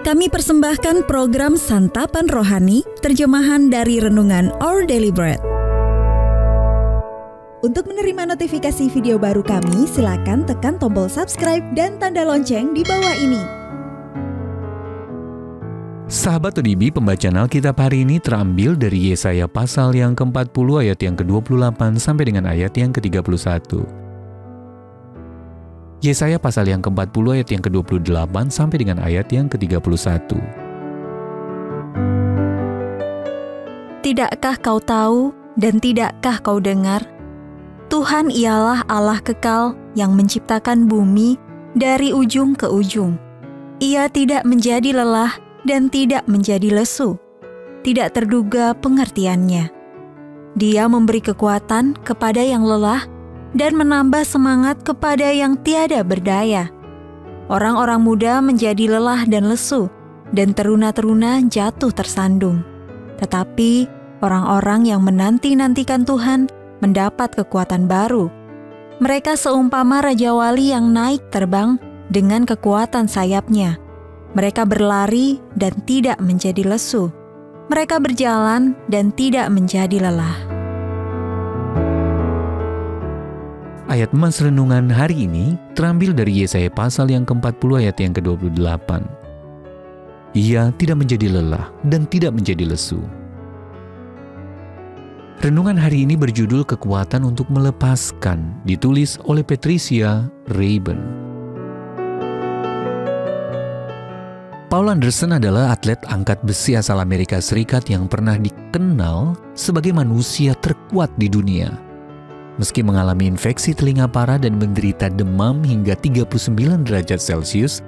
Kami persembahkan program Santapan Rohani, terjemahan dari Renungan Our Daily Bread. Untuk menerima notifikasi video baru kami, silakan tekan tombol subscribe dan tanda lonceng di bawah ini. Sahabat ODB, pembacaan Alkitab hari ini terambil dari Yesaya pasal yang ke-40 ayat yang ke-28 sampai dengan ayat yang ke-31. Yesaya pasal yang ke-40 ayat yang ke-28 sampai dengan ayat yang ke-31. Tidakkah kau tahu dan tidakkah kau dengar? Tuhan ialah Allah kekal yang menciptakan bumi dari ujung ke ujung. Ia tidak menjadi lelah dan tidak menjadi lesu. Tidak terduga pengertiannya. Dia memberi kekuatan kepada yang lelah dan menambah semangat kepada yang tiada berdaya. Orang-orang muda menjadi lelah dan lesu, dan teruna-teruna jatuh tersandung. Tetapi orang-orang yang menanti-nantikan Tuhan mendapat kekuatan baru. Mereka seumpama Raja Wali yang naik terbang dengan kekuatan sayapnya. Mereka berlari dan tidak menjadi lesu. Mereka berjalan dan tidak menjadi lelah. Ayat emas renungan hari ini terambil dari Yesaya pasal yang ke-40 ayat yang ke-28. Ia tidak menjadi lelah dan tidak menjadi lesu. Renungan hari ini berjudul Kekuatan untuk Melepaskan, ditulis oleh Patricia Rayburn. Paul Anderson adalah atlet angkat besi asal Amerika Serikat yang pernah dikenal sebagai manusia terkuat di dunia. Meski mengalami infeksi telinga parah dan menderita demam hingga 39 derajat Celcius,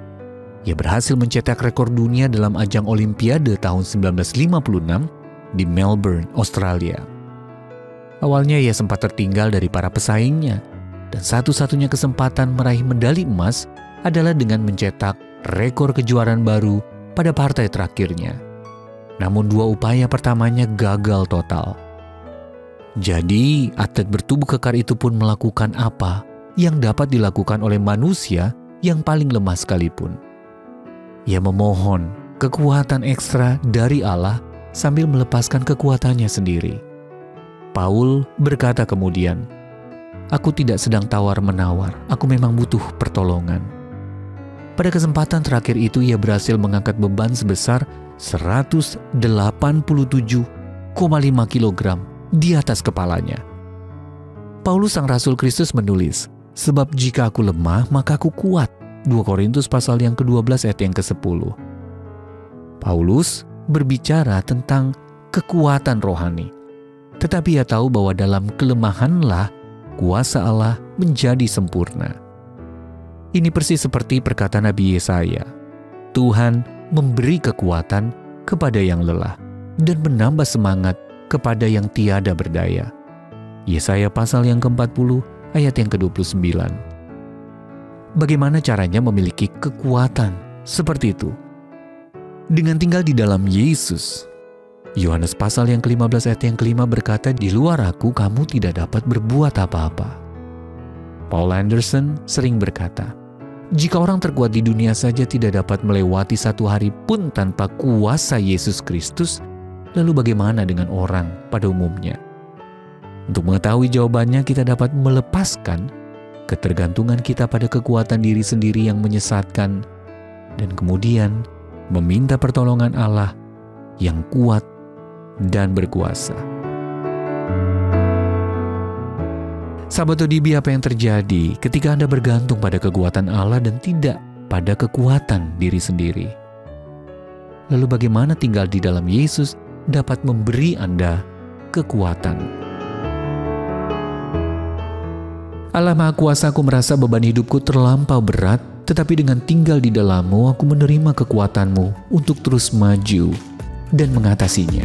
ia berhasil mencetak rekor dunia dalam ajang Olimpiade tahun 1956 di Melbourne, Australia. Awalnya ia sempat tertinggal dari para pesaingnya, dan satu-satunya kesempatan meraih medali emas adalah dengan mencetak rekor kejuaraan baru pada partai terakhirnya. Namun dua upaya pertamanya gagal total. Jadi, atlet bertubuh kekar itu pun melakukan apa yang dapat dilakukan oleh manusia yang paling lemah sekalipun. Ia memohon kekuatan ekstra dari Allah sambil melepaskan kekuatannya sendiri. Paul berkata kemudian, "Aku tidak sedang tawar-menawar, aku memang butuh pertolongan." Pada kesempatan terakhir itu ia berhasil mengangkat beban sebesar 187,5 kg di atas kepalanya. Paulus sang Rasul Kristus menulis, "Sebab jika aku lemah, maka aku kuat." 2 Korintus pasal yang ke-12 ayat yang ke-10. Paulus berbicara tentang kekuatan rohani. Tetapi ia tahu bahwa dalam kelemahanlah kuasa Allah menjadi sempurna. Ini persis seperti perkataan Nabi Yesaya. Tuhan memberi kekuatan kepada yang lelah dan menambah semangat kepada yang tiada berdaya. Yesaya pasal yang ke-40 ayat yang ke-29. Bagaimana caranya memiliki kekuatan seperti itu? Dengan tinggal di dalam Yesus. Yohanes pasal yang ke-15 ayat yang ke-5 berkata, "Di luar aku kamu tidak dapat berbuat apa-apa." Paul Anderson sering berkata, "Jika orang terkuat di dunia saja tidak dapat melewati satu hari pun tanpa kuasa Yesus Kristus, lalu bagaimana dengan orang pada umumnya?" Untuk mengetahui jawabannya, kita dapat melepaskan ketergantungan kita pada kekuatan diri sendiri yang menyesatkan, dan kemudian meminta pertolongan Allah yang kuat dan berkuasa. Sahabat ODB, apa yang terjadi ketika Anda bergantung pada kekuatan Allah dan tidak pada kekuatan diri sendiri? Lalu bagaimana tinggal di dalam Yesus dapat memberi Anda kekuatan? Allah Maha Kuasa, aku merasa beban hidupku terlampau berat, tetapi dengan tinggal di dalam-Mu, aku menerima kekuatan-Mu untuk terus maju dan mengatasinya.